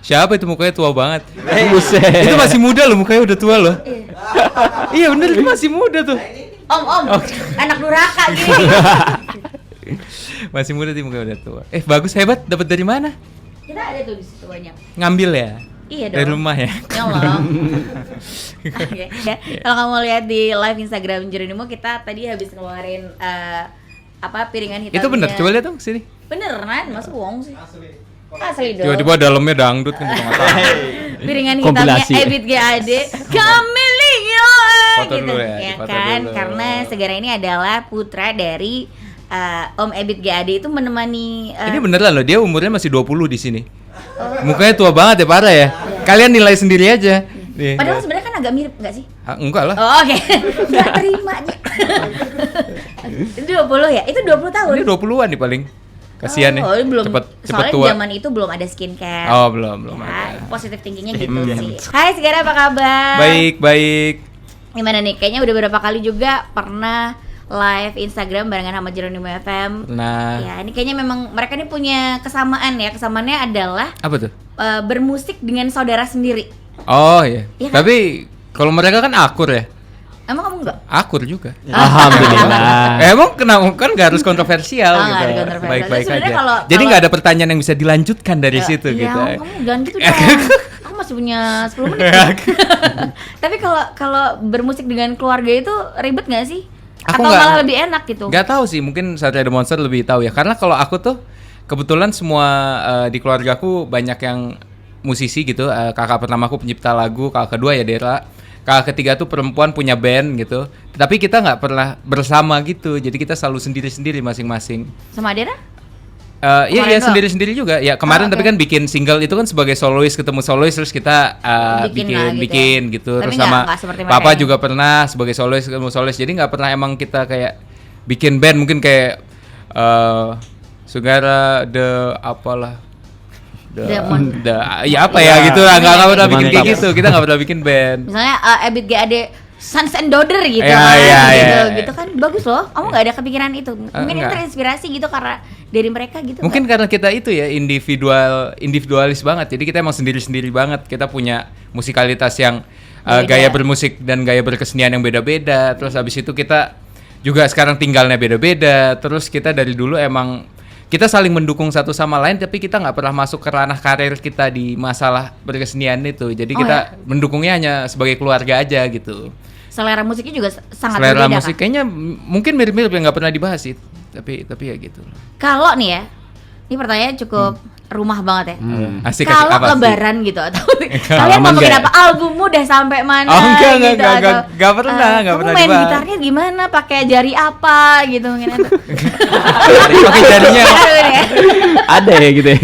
Siapa itu mukanya tua banget? Buset. Itu masih muda loh, mukanya udah tua loh. Iya bener, itu masih muda tuh. Om, anak durhaka gini. Masih muda sih, mukanya udah tua. Bagus, hebat. Dapat dari mana? Kita ada tuh di situ banyak. Ngambil ya? Iya dong. Dari rumah ya? Nyolong. Oke. Ya, kalau kamu lihat di live Instagram Jeronimo, kita tadi habis ngeluarin piringan hitamnya. Itu bener, coba lihat dong sini. Beneran, masa bohong sih? Asli dong. Tiba-tiba dalamnya dangdut kan kita nggak tahu. Piringan hitamnya Kompilasi. Ebit GAD Kamilio Foto gitu dulu ya, ya foto kan dulu. karena Segara ini adalah putra dari Om Ebit GAD itu menemani Ini beneran loh, dia umurnya masih 20 di sini. Mukanya tua banget ya, parah ya. Kalian nilai sendiri aja. Nih. padahal sebenarnya kan agak mirip nggak sih? Enggak lah. Oh, oke. Nggak terima aja. Itu 20 ya? Itu 20 tahun? Ini 20-an nih paling. Kasihan nih. Oh, belum. Cepet Soalnya tua. zaman itu belum ada skincare. Oh, belum Ya, ada. positif tingginya gitu sih. Hai Segara, apa kabar? Baik. Gimana nih? Kayaknya udah beberapa kali juga pernah live Instagram barengan sama Jeronimo FM. Nah, Ya, ini kayaknya memang mereka ini punya kesamaan ya. Kesamaannya adalah apa tuh? bermusik dengan saudara sendiri. Oh iya. Iya kan? Tapi kalau mereka kan akur ya. Emang kamu enggak? Akur juga. Alhamdulillah. Emang kenapa kan nggak harus kontroversial Oh, gitu. nggak ada kontroversial. Baik-baik Tapi sebenarnya aja. kalau- Jadi nggak ada pertanyaan yang bisa dilanjutkan dari situ Ya, gitu. kamu jangan gitu dong. Aku masih punya 10 menit. Tapi kalau bermusik dengan keluarga itu ribet nggak sih? Aku Atau nggak- malah lebih enak gitu? Gak tahu sih, mungkin Satria The Monster lebih tahu ya. Karena kalau aku tuh kebetulan semua di keluargaku banyak yang musisi gitu. Kakak pertamaku pencipta lagu, kakak kedua ya Dera. Kakak ketiga tuh perempuan punya band gitu. Tapi kita nggak pernah bersama gitu. Jadi kita selalu sendiri-sendiri masing-masing. Sama Dera? Iya Kemarin doang? sendiri-sendiri juga. Ya kemarin Oh, tapi oke. kan bikin single itu kan sebagai solois, ketemu solois terus kita Bikin lah bikin gitu gitu. ya. Tapi Terus nggak- sama nggak seperti mereka Papa ini. juga pernah sebagai solois ketemu solois. Jadi nggak pernah emang kita kayak bikin band mungkin kayak Segara ya apa ya gitu lah, nggak pernah bikin kayak Mantap. gitu. Kita nggak pernah bikin band. Misalnya Ebit GAD Sons and Daughter gitu Ya, kan, ya, gitu, ya. gitu kan bagus loh. Kamu nggak ada kepikiran itu? Mungkin ini enggak. terinspirasi gitu karena dari mereka gitu. Mungkin nggak? karena kita itu ya individualis banget. Jadi kita emang sendiri-sendiri banget. Kita punya musikalitas yang Beda. gaya bermusik dan gaya berkesenian yang beda-beda. Terus habis itu kita juga sekarang tinggalnya beda-beda. Terus kita dari dulu emang kita saling mendukung satu sama lain, tapi kita nggak pernah masuk ke ranah karir kita di masalah berkesenian itu. Jadi Oh, kita mendukungnya hanya sebagai keluarga aja gitu. Selera musiknya juga sangat Selera berbeda musik kan? kayaknya mungkin mirip-mirip yang nggak pernah dibahas sih. Tapi ya gitu. Kalau nih ya, ini pertanyaan cukup rumah banget ya. Asik Kalau apa sih? lebaran gitu atau kalian Aman mau bikin nggak? apa? Albummu udah sampai mana? Oh, enggak, gitu, atau, nggak pernah, nggak kamu pernah main dibahas. gitarnya gimana? Pakai jari apa gitu mungkin atau Pakai jarinya. Ada ya gitu ya.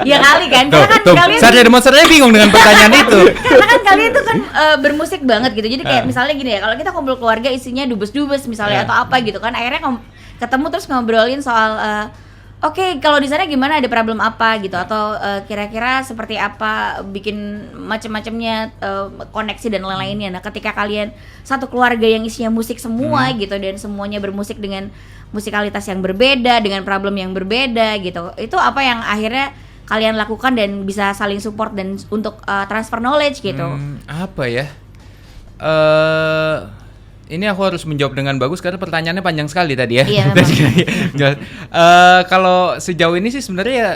Ya kali kan, karena kan kalian Satria The Monster bingung dengan pertanyaan itu. karena kan kalian tuh kan bermusik banget gitu. Jadi kayak Ah. misalnya gini ya, kalau kita kumpul keluarga isinya dubes-dubes misalnya Ah. atau apa gitu kan, akhirnya ketemu terus ngobrolin soal oke, kalau di sana gimana, ada problem apa gitu, atau kira-kira seperti apa bikin macam-macamnya koneksi dan lain-lainnya. Nah, ketika kalian satu keluarga yang isinya musik semua gitu dan semuanya bermusik dengan musikalitas yang berbeda, dengan problem yang berbeda gitu. Itu apa yang akhirnya kalian lakukan dan bisa saling support dan untuk transfer knowledge gitu. Apa ya? Ini aku harus menjawab dengan bagus karena pertanyaannya panjang sekali tadi ya. Iya, memang. Kalau sejauh ini sih sebenarnya ya,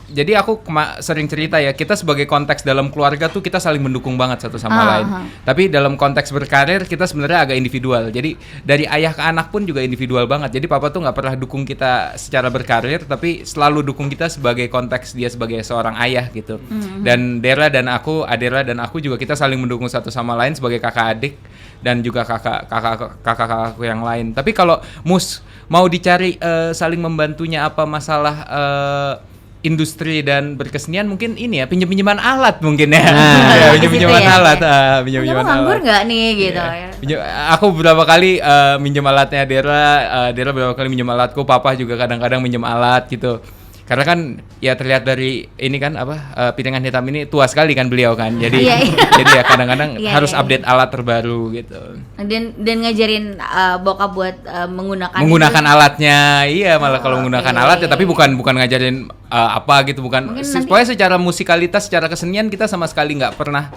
jadi aku sering cerita ya, kita sebagai konteks dalam keluarga tuh kita saling mendukung banget satu sama lain. Tapi dalam konteks berkarir kita sebenarnya agak individual. Jadi dari ayah ke anak pun juga individual banget. Jadi papa tuh nggak pernah dukung kita secara berkarir, tapi selalu dukung kita sebagai konteks dia sebagai seorang ayah gitu. Dan Adera dan aku juga kita saling mendukung satu sama lain sebagai kakak adik dan juga kakak-kakakku yang lain. Tapi kalau mau dicari saling membantunya apa masalah industri dan berkesenian, mungkin ini ya pinjam-pinjaman alat mungkin ya. Pinjam-pinjaman Gitu ya, alat, kayak, pinjam-pinjaman kamu nganggur alat. nggak nih gitu ya? Aku beberapa kali minjem alatnya Dera berapa kali minjem alatku, papa juga kadang-kadang minjem alat gitu. Karena kan ya terlihat dari ini kan piringan hitam ini tua sekali kan beliau kan. Jadi jadi ya kadang-kadang harus update alat terbaru gitu. Dan ngajarin bokap buat menggunakan alatnya. Iya, malah kalau menggunakan alat ya, tapi bukan ngajarin apa gitu, bukan. Pokoknya secara musikalitas, secara kesenian kita sama sekali nggak pernah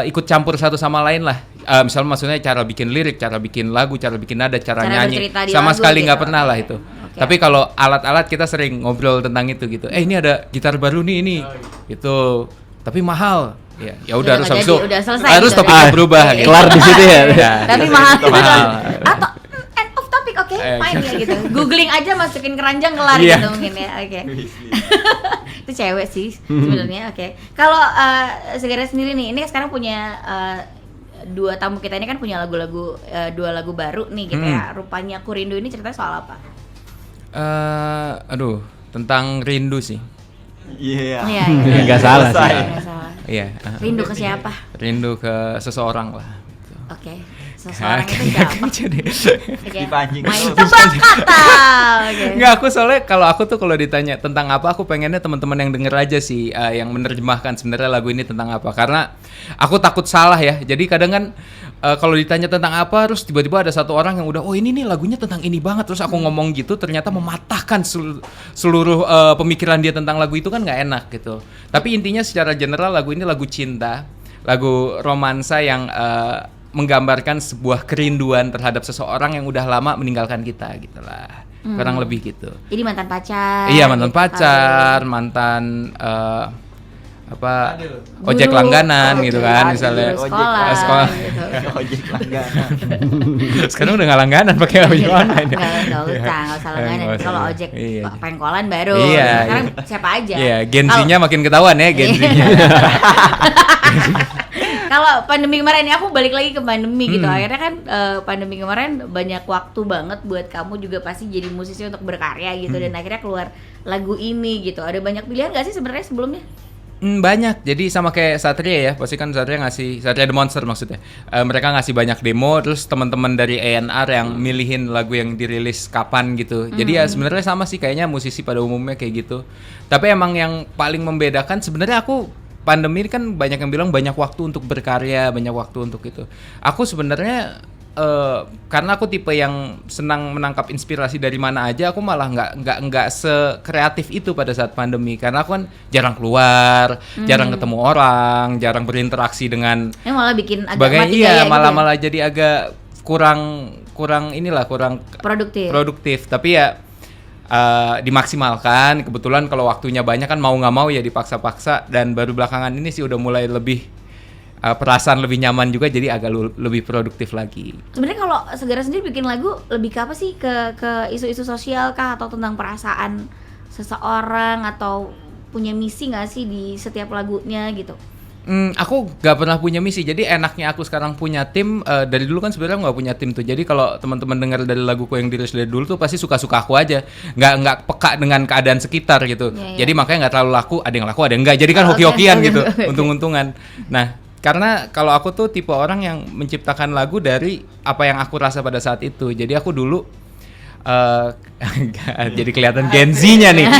ikut campur satu sama lain lah. Misalnya maksudnya cara bikin lirik, cara bikin lagu, cara bikin nada, cara nyanyi, sama sekali nggak pernah lah itu. Tapi kalau alat-alat kita sering ngobrol tentang itu gitu. Ini ada gitar baru nih ini, gitu. Tapi mahal. Ya udah harus selesai, topiknya berubah. Kelar di situ ya. Tapi mahal. Atau end of topic, oke, fine ya gitu. Googling aja, masukin keranjang, kelar gitu mungkin ya. Oke. Itu cewek sih sebenarnya. Oke. Kalau Segara sendiri nih, ini sekarang punya dua tamu kita ini kan punya lagu-lagu 2 lagu baru nih gitu ya. Rupanya Aku Rindu ini ceritanya soal apa? Tentang rindu sih. Iya. Nggak salah sih. Iya. Rindu ke siapa? Rindu ke seseorang lah. Oke. Seseorang itu siapa? Dipancing. Main tebak kata. Nggak, aku soalnya kalau ditanya tentang apa, aku pengennya teman-teman yang denger aja sih, yang menerjemahkan sebenarnya lagu ini tentang apa. Karena aku takut salah ya. Jadi kadang kan kalau ditanya tentang apa, terus tiba-tiba ada satu orang yang udah, ini nih lagunya tentang ini banget, terus aku ngomong gitu, ternyata mematahkan seluruh pemikiran dia tentang lagu itu, kan nggak enak gitu. Tapi intinya secara general lagu ini lagu cinta, lagu romansa yang menggambarkan sebuah kerinduan terhadap seseorang yang udah lama meninggalkan kita gitulah. Kurang lebih gitu. Jadi mantan pacar. Iya, mantan pacar, mantan ojek langganan gitu kan, misalnya sekolah gitu. Ojek langganan. Sekarang udah nggak langganan pakai ojek online. Nggak usah langganan. Kalau ojek pengkolan baru. Iya, sekarang siapa aja. Iya, Gen Z-nya makin ketahuan ya, Gen Z-nya. Kalau pandemi kemarin ini aku balik lagi ke pandemi gitu. Akhirnya kan pandemi kemarin banyak waktu banget buat kamu juga pasti jadi musisi untuk berkarya gitu, dan akhirnya keluar lagu ini gitu. Ada banyak pilihan nggak sih sebenarnya sebelumnya? Banyak. Jadi sama kayak Satria ya, pasti kan Satria The Monster maksudnya. Mereka ngasih banyak demo, terus teman-teman dari A&R yang milihin lagu yang dirilis kapan gitu. Jadi ya sebenarnya sama sih kayaknya musisi pada umumnya kayak gitu. Tapi emang yang paling membedakan sebenarnya aku, pandemi ini kan banyak yang bilang banyak waktu untuk berkarya, banyak waktu untuk itu. Aku sebenarnya karena aku tipe yang senang menangkap inspirasi dari mana aja, aku malah nggak sekreatif itu pada saat pandemi, karena aku kan jarang keluar, jarang ketemu orang, jarang berinteraksi dengan malah bikin agak mati gaya malah jadi agak kurang produktif. Tapi ya dimaksimalkan. Kebetulan kalau waktunya banyak kan mau nggak mau ya dipaksa-paksa, dan baru belakangan ini sih udah mulai lebih perasaan lebih nyaman juga, jadi agak lebih produktif lagi. Sebenarnya kalau Segara sendiri bikin lagu lebih ke apa sih, ke isu-isu sosial kah, atau tentang perasaan seseorang, atau punya misi nggak sih di setiap lagunya gitu? Aku nggak pernah punya misi. Jadi enaknya aku sekarang punya tim. Dari dulu kan sebenarnya nggak punya tim tuh. Jadi kalau teman-teman dengar dari laguku yang dirilis dari dulu tuh pasti suka-suka aku aja, nggak peka dengan keadaan sekitar gitu. Jadi makanya nggak terlalu laku. Ada yang laku, ada yang enggak. Jadi kan hoki-hokian gitu, untung-untungan. Nah, karena kalau aku tuh tipe orang yang menciptakan lagu dari apa yang aku rasa pada saat itu. Jadi aku dulu jadi kelihatan Gen Z-nya nih.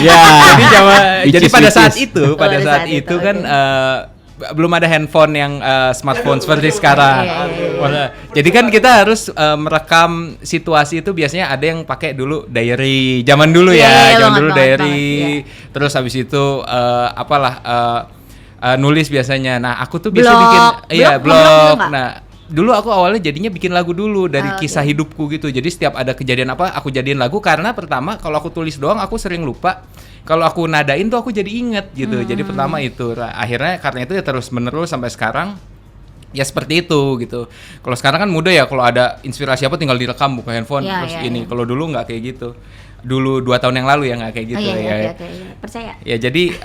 Jadi pada saat itu kan belum ada handphone yang smartphone seperti sekarang. Jadi kan kita harus merekam situasi itu, biasanya ada yang pakai dulu diary. Zaman dulu diary. Terus habis itu nulis biasanya. Nah, aku tuh biasa bikin blog. Nah, dulu aku awalnya jadinya bikin lagu dulu dari kisah hidupku gitu. Jadi setiap ada kejadian apa, aku jadiin lagu, karena pertama kalau aku tulis doang aku sering lupa. Kalau aku nadain tuh aku jadi inget gitu. Jadi pertama itu. Akhirnya karena itu ya terus menerus sampai sekarang ya seperti itu gitu. Kalau sekarang kan mudah ya, kalau ada inspirasi apa tinggal direkam, buka handphone ini. Kalau dulu nggak kayak gitu. Dulu 2 tahun yang lalu ya nggak kayak gitu. Percaya. Ya jadi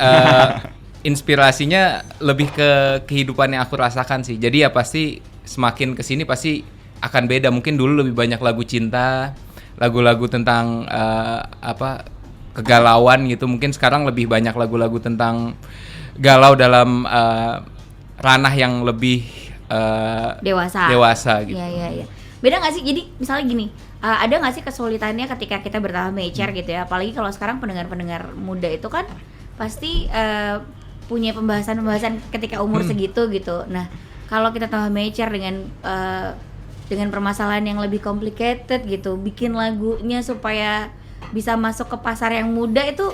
inspirasinya lebih ke kehidupan yang aku rasakan sih. Jadi ya pasti semakin kesini pasti akan beda. Mungkin dulu lebih banyak lagu cinta, lagu-lagu tentang kegalauan gitu. Mungkin sekarang lebih banyak lagu-lagu tentang galau dalam ranah yang lebih dewasa gitu. Iya. Beda nggak sih? Jadi misalnya gini, ada nggak sih kesulitannya ketika kita bertambah mature gitu ya, apalagi kalau sekarang pendengar-pendengar muda itu kan pasti punya pembahasan ketika umur segitu gitu. Nah kalau kita tambah mature dengan permasalahan yang lebih complicated gitu, bikin lagunya supaya bisa masuk ke pasar yang muda itu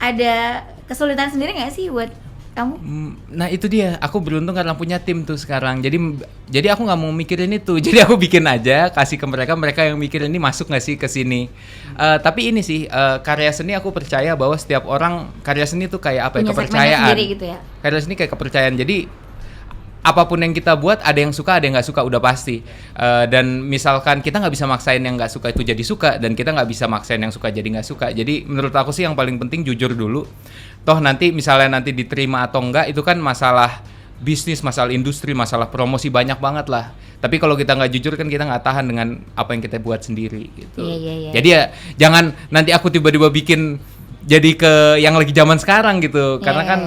ada kesulitan sendiri nggak sih buat kamu? Nah itu dia, aku beruntung karena punya tim tuh sekarang. Jadi aku nggak mau mikirin itu. Jadi aku bikin aja, kasih ke mereka yang mikirin ini masuk nggak sih ke sini. Tapi ini sih karya seni, aku percaya bahwa setiap orang karya seni tuh kayak apa ya, kepercayaan. Sendiri gitu ya. Karya seni kayak kepercayaan. Jadi apapun yang kita buat, ada yang suka, ada yang nggak suka, udah pasti. Dan misalkan kita nggak bisa maksain yang nggak suka itu jadi suka, dan kita nggak bisa maksain yang suka jadi nggak suka. Jadi menurut aku sih yang paling penting jujur dulu. Toh nanti misalnya nanti diterima atau enggak itu kan masalah bisnis, masalah industri, masalah promosi, banyak banget lah. Tapi kalau kita nggak jujur kan kita nggak tahan dengan apa yang kita buat sendiri gitu. Jadi ya jangan nanti aku tiba-tiba bikin jadi ke yang lagi zaman sekarang gitu. Karena kan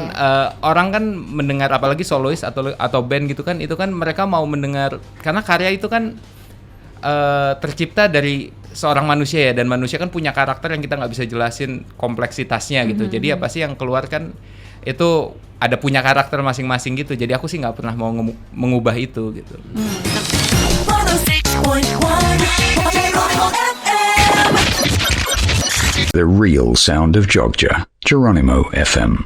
orang kan mendengar, apalagi solois atau band gitu kan, itu kan mereka mau mendengar, karena karya itu kan tercipta dari seorang manusia ya, dan manusia kan punya karakter yang kita nggak bisa jelasin kompleksitasnya gitu. Jadi apa sih yang keluar kan itu ada punya karakter masing-masing gitu. Jadi aku sih nggak pernah mau mengubah itu gitu. The real sound of Jogja, Geronimo FM.